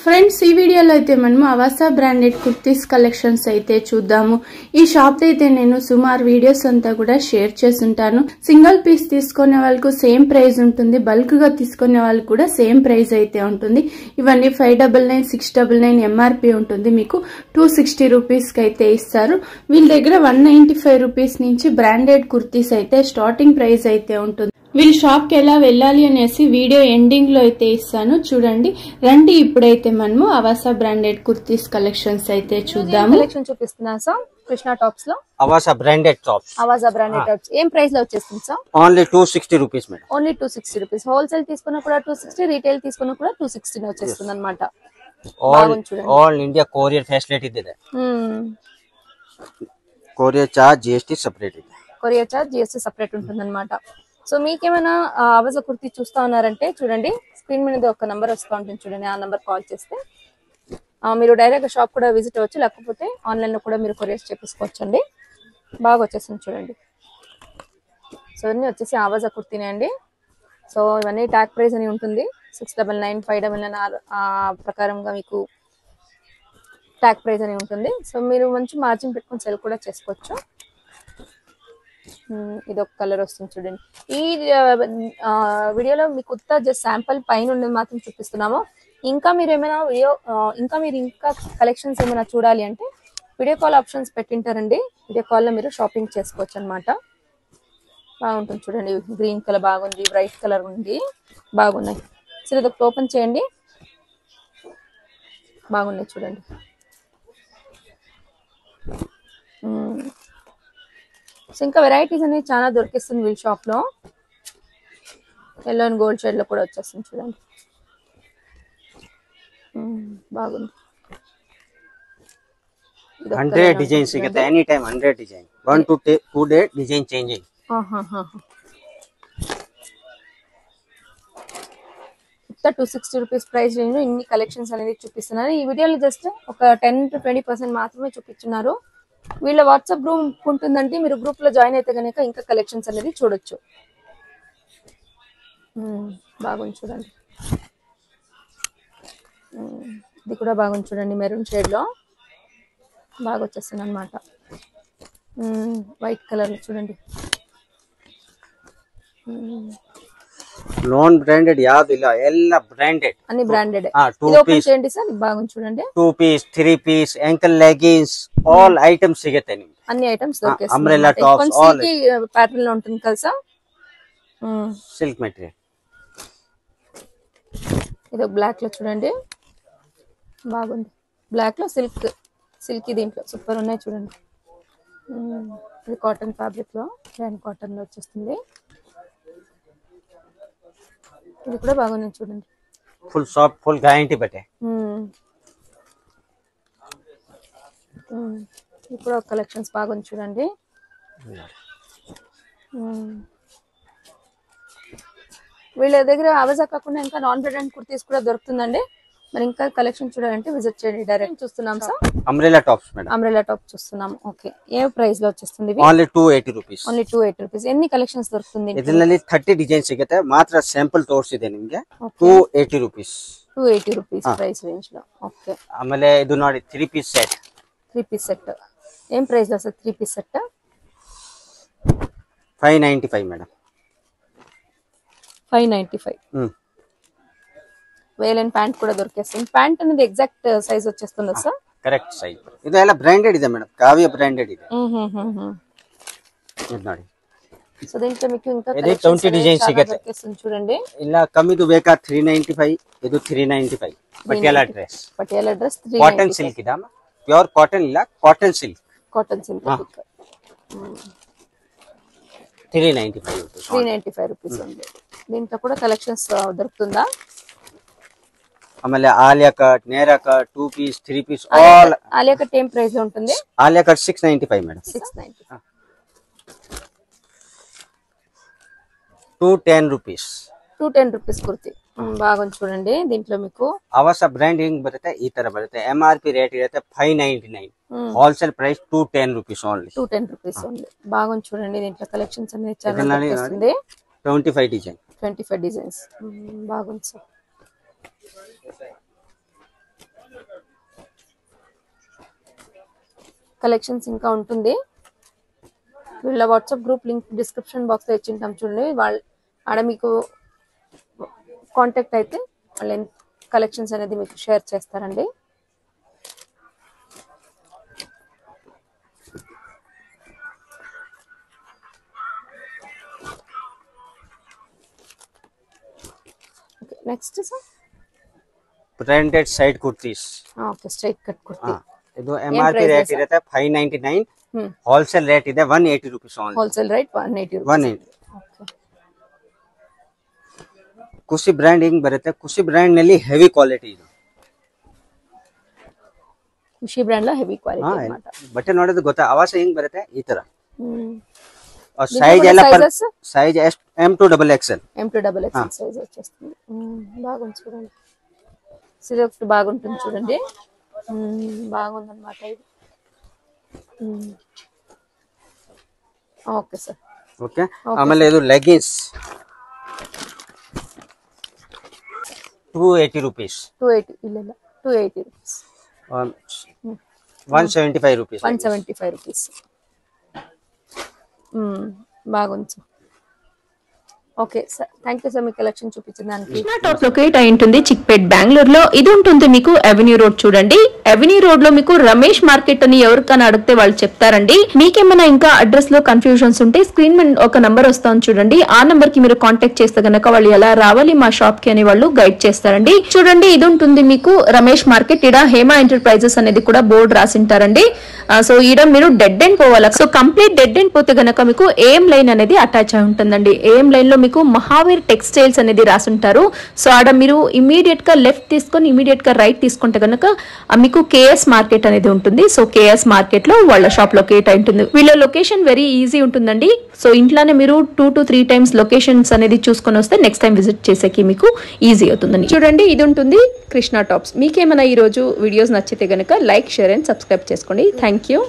Friends ఈ వీడియోలో అయితే మనము అవాసా బ్రాండెడ్ కుర్తీస్ కలెక్షన్స్ అయితే చూద్దాము. ఈ షాప్ అయితే నేను సుమారు వీడియోస్ అంతా కూడా షేర్ చేస్తుంటాను. సింగిల్ పీస్ తీసుకునే వాళ్ళకు సేమ్ ప్రైస్ ఉంటుంది, బల్క్ గా తీసుకునే వాళ్ళకు కూడా సేమ్ ప్రైస్ అయితే ఉంటుంది. ఇవన్నీ 599, 699 ఎంఆర్పి ఉంటుంది. మీకు 260 రూపీస్ కి అయితే ఇస్తారు. వీళ్ళ దగ్గర 195 రూపీస్ నుంచి బ్రాండెడ్ కుర్తీస్ అయితే స్టార్టింగ్ ప్రైస్ అయితే ఉంటుంది. వీళ్ళ షాప్ కి ఎలా వెళ్ళాలి అనేసి వీడియో ఎండింగ్ లో అయితే ఇస్తాను, చూడండి. రండి ఇప్పుడైతే మనము అవాసా బ్రాండెడ్ కుర్తీస్ కలెక్షన్స్ అయితే చూద్దాము. కలెక్షన్ చూపిస్తున్నా సార్ కృష్ణ టాప్స్ లో. Avasa branded tops. Avasa branded tops ఏం ప్రైస్ లో వచ్చేస్తుంది sir? Only 260 rupees madam. Only 260 rupees. Wholesale తీసుకున్నా కూడా 260, రీటైల్ తీసుకున్నా కూడా 260 వచ్చేస్తుంది అనమాట. ఆల్ ఇండియా కొరియర్ ఫెసిలిటీ ಇದೆ. కొరియర్ చార్జ్ జిఎస్టీ సెపరేట్ ಇದೆ. కొరియర్ చార్జ్ జిఎస్టీ సెపరేట్ ఉంటుంది అనమాట. సో మీకేమైనా అవాసా కుర్తీ చూస్తా ఉన్నారంటే చూడండి, స్క్రీన్ మీద ఒక నంబర్ వస్తూ ఉంటుంది చూడండి. ఆ నంబర్ కాల్ చేస్తే మీరు డైరెక్ట్ షాప్ కూడా విజిట్ అవ్వచ్చు, లేకపోతే ఆన్లైన్ లో కూడా మీరు కొరియర్స్ చేపించుకోవచ్చు అండి. బాగా వచ్చేసింది చూడండి. సో ఇవన్నీ వచ్చేసి అవాసా కుర్తీనే అండి. సో ఇవన్నీ ట్యాగ్ ప్రైస్ అని ఉంటుంది. 699, 599 ఆ ప్రకారంగా మీకు ట్యాగ్ ప్రైస్ అని ఉంటుంది. సో మీరు మంచి మార్జిన్ పెట్టుకొని సెల్ కూడా చేసుకోవచ్చు. ఇది ఒక కలర్ వస్తుంది చూడండి. ఈ వీడియోలో మీకు ఉత్త జస్ట్ శాంపుల్ పైన ఉన్నది మాత్రం చూపిస్తున్నాము. ఇంకా మీరు ఏమైనా ఇంకా కలెక్షన్స్ ఏమైనా చూడాలి అంటే వీడియో కాల్ ఆప్షన్స్ పెట్టింటారండి. వీడియో కాల్ లో మీరు షాపింగ్ చేసుకోవచ్చు అనమాట. బాగుంటుంది చూడండి. గ్రీన్ కలర్ బాగుంది, బ్రైట్ కలర్ ఉంది, బాగున్నాయి. సరే ఇది ఒకటి ఓపెన్ చేయండి. బాగున్నాయి చూడండి. సో ఇంకా వెరైటీస్ అనేవి చాలా దొరికిస్తుంది వీళ్ళ షాప్ లో. ఎల్లో అండ్ గోల్డ్ షేడ్ లో కూడా వచ్చేస్తుంది చూడండి. బాగుంది. 100 డిజైన్ సిಗುತ್ತೆ any time. 100 design 1 to 2 day design change అయ్యి. ఇంత 260 రూపీస్ ప్రైస్ రేంజ్ ఇన్ని కలెక్షన్స్ అనేది చూపిస్తున్నారు. ఈ వీడియోలో జస్ట్ ఒక 10 to 20% మాత్రమే చూపించున్నారు. వీళ్ళ వాట్సాప్ గ్రూప్ ఉంటుందంటే మీరు గ్రూప్ లో జాయిన్ అయితే కనుక ఇంకా కలెక్షన్స్ అనేది చూడొచ్చు. బాగుంది చూడండి. ఇది కూడా బాగుంది చూడండి. మెరూన్ షేడ్ లో బాగా వచ్చేస్తుంది అనమాట. వైట్ కలర్ చూడండి. నాన్ బ్రాండెడ్ యాద్ ಇಲ್ಲ, ಎಲ್ಲ బ్రాండెడ్, అన్ని బ్రాండెడ్. ఇది ఓపెన్ చేయండి సార్. బాగుంది చూడండి. 2 piece 3 piece ankle leggings all items సిಗುತ್ತೆ నిಮಗೆ. అన్ని ఐటమ్స్ దొరికేస్తాయి. అంబ్రెల్లా టాప్స్ ఆల్ ప్యాటర్న్ లో ఉంటుంది కదా సార్. Silk material. ఇది బ్లాక్ లో చూడండి. బాగుంది. బ్లాక్ లో సిల్క్ దీంట్లో సూపర్ ఉన్నాయి చూడండి. ఇది కాటన్ ఫ్యాబ్రిక్ లో, హ్యాండ్ కాటన్ లో వచ్చేస్తుంది. ఇది కూడా బాగుంది చూడండి. ఫుల్ సాఫ్ట్, ఫుల్ గ్యారంటీ బటే. ఇప్పుడు కలెక్షన్స్ బాగుంది చూడండి. వీళ్ళ దగ్గర అవాసా కాకుండా ఇంకా నాన్ బ్రాండెడ్ కుర్తీస్ కూడా దొరుకుతుందండి. మరి ఇంకా కలెక్షన్ చూడాలంటే విజిట్ చేయండి. డైరెక్ట్ చూస్తున్నాం sir. Umbrella tops madam. Umbrella top చూస్తున్నాం. ఓకే. ఏ ప్రైస్ లో వచ్చేస్తుంది? Only 280 rupees. Only 280 rupees. ఎన్ని కలెక్షన్స్ దొరుకుతుంది? ಇದರಲ್ಲಿ 30 ಡಿಸೈನ್ ಸಿಗುತ್ತೆ. ಮಾತ್ರ ಸ್ಯಾಂಪಲ್ ತೋರಿಸಿದೆ ನಿಮಗೆ. 280 ರೂಪೀಸ್. 280 ರೂಪೀಸ್ ಪ್ರೈಸ್ ರೇಂಜ್ లో. ಓಕೆ. ಆಮೇಲೆ ಇದು ನೋಡಿ 3 ಪೀಸ್ ಸೆಟ್. 3 పీస్ సెట్ ఏం ప్రైస్ లో సార్? 3 piece set 595 madam. 595. వేలన్ ప్యాంట్ కూడా దొరికేస్తుంది. ప్యాంట్ అనేది ఎగ్జాక్ట్ సైజ్ వచ్చేస్తుందా సార్? Correct size. ಇದೆಲ್ಲ ಬ್ರಾಂಡೆಡ್ ಇದೆ ಮೇಡಂ. ಕಾವ್ಯ ಬ್ರಾಂಡೆಡ್ ಇದೆ. ಇದು ನೋಡಿ. సో దీంట్లో మీకు ఇంకా 20 డిజైన్ సిಗುತ್ತೆ చూడండి. ಇಲ್ಲ ಕಮ್ಮಿದು ಬೇಕಾ 395. ಇದು 395. Patiala dress. Patiala dress 395. Cotton silk ಇದೆ. ప్యూర్ కాటన్ ಇಲ್ಲ, cotton silk. Cotton silk 395. 395 rupees ఉంది. దీంట్లో కూడా కలెక్షన్స్ దొరుకుతుందా? ఆಮೇಲೆ Alia cut, Naira cut, 2 piece 3 piece all. Alia cut ఏం ప్రైస్ లో ఉంటుంది? Alia cut 695 madam. 695. 210 rupees. 210 rupees kurti బాగుంది చూడండి. దీంట్లో మీకు అవాసా బ్రాండింగ్ బರುತ್ತೆ. ఈ ತರ ಬರುತ್ತೆ. ఎంఆర్పి రేట్ ఇರುತ್ತೆ 599. Wholesale price 210 rupees only. 210 rupees only. బాగుంది చూడండి. దీంట్లో కలెక్షన్స్ అనేది చాలా వస్తుంది. 25 డిజైన్. 25 డిజైన్స్ బాగుంది సార్. కలెక్షన్స్ ఇంకా ఉంటుంది. వీళ్ళ WhatsApp group link description box లో ఇచ్చింటాం చూడండి. వాళ్ళు ఆడ మీకు కాంటాక్ట్ అయితే వాళ్ళు కలెక్షన్స్ అనేది మీకు షేర్ చేస్తారండి. Next sir branded side kurtis. Okay straight cut kurti. ಇದು MRP ರೇಟ್ ಇರುತ್ತೆ 599. ಹೋಲ್ಸೇಲ್ ರೇಟ್ ಇದೆ 180 rupees only. Wholesale rate 180 rupees. 180. Okay. ಖುಷಿ ಬ್ರಾಂಡ್ ಹಿಂಗ್ ಬರುತ್ತೆ. ಖುಷಿ ಬ್ರಾಂಡ್ ನಲ್ಲಿ ಹೆವಿ ಕ್ವಾಲಿಟಿ ಇದು. ಖುಷಿ ಬ್ರಾಂಡ್ ಲ ಹೆವಿ ಕ್ವಾಲಿಟಿ ಅన్నమాట. ಬಟ್ಟೆ ನೋಡಿದ್ರೆ ಗೊತ್ತಾ ಆವಾಸ ಹಿಂಗ್ ಬರುತ್ತೆ ಈ ತರ. సైజ్ ఎలా సైజ్ M2 XXL సైజ్ వచ్చేస్తుంది. బాగుంది చూడండి. సిల్క్ బాగుంటుంది చూడండి. బాగుందన్నమాట ఇది. Okay sir. ఓకే. ఆಮೇಲೆ ಇದು లెగ్గిన్స్ 280 రూపీస్. 280 ಇಲ್ಲ 280 రూపీస్. 175 రూపీస్. 175 రూపీస్. బాగుంది. Okay sir, thank you sir me collection చూపించడానికి. కృష్ణా టాప్ లొకేట్ అయి ఉంటుంది చిక్పేట్ బెంగళూరులో. ఇది ఉంటుంది మీకు అవెన్యూ రోడ్. చూడండి అవెన్యూ రోడ్ లో మీకు రమేష్ మార్కెట్ అని ఎవరికైనా అడిగితే వాళ్ళు చెప్తారండి. మీకేమైనా ఇంకా అడ్రస్ లో కన్ఫ్యూజన్స్ ఉంటే స్క్రీన్ మీద ఒక నంబర్ వస్తుంది చూడండి. ఆ నంబర్ కి మీరు కాంటాక్ట్ చేస్తే గనక వాళ్ళు ఎలా రావాలి మా షాప్ కి అని వాళ్ళు గైడ్ చేస్తారండి. చూడండి ఇది ఉంటుంది మీకు రమేష్ మార్కెట్. ఇడ హేమా ఎంటర్ప్రైజెస్ అనేది కూడా బోర్డు రాసింటారండి. సో ఈడ మీరు డెడ్ ఎండ్ పోవాలి. సో కంప్లీట్ డెడ్ ఎండ్ పోతే గనక మీకు ఏఎం లైన్ అనేది అటాచ్ అయి ఉంటుందండి. ఏఎం లైన్ లో మీకు మహావీర్ టెక్స్టైల్స్ అనేది రాసుంటారు. సో ఆడ మీరు ఇమీడియట్ గా లెఫ్ట్ తీసుకొని ఇమీడియట్ గా రైట్ తీసుకుంటే కనుక మీకు కేఎస్ మార్కెట్ అనేది ఉంటుంది. సో కేఎస్ మార్కెట్ లో వాళ్ళ షాప్ లొకేట్ అయి ఉంటుంది. వీళ్ళ లొకేషన్ వెరీ ఈజీ ఉంటుందండి. సో ఇంట్లోనే మీరు 2 to 3 టైమ్స్ లొకేషన్స్ అనేది చూసుకొని వస్తే నెక్స్ట్ టైం విజిట్ చేసేకి మీకు ఈజీ అవుతుందండి. చూడండి ఇది ఉంటుంది కృష్ణా టాప్స్. మీకేమైనా ఈ రోజు వీడియోస్ నచ్చితే గనక లైక్, షేర్ అండ్ సబ్స్క్రైబ్ చేసుకోండి. Thank you.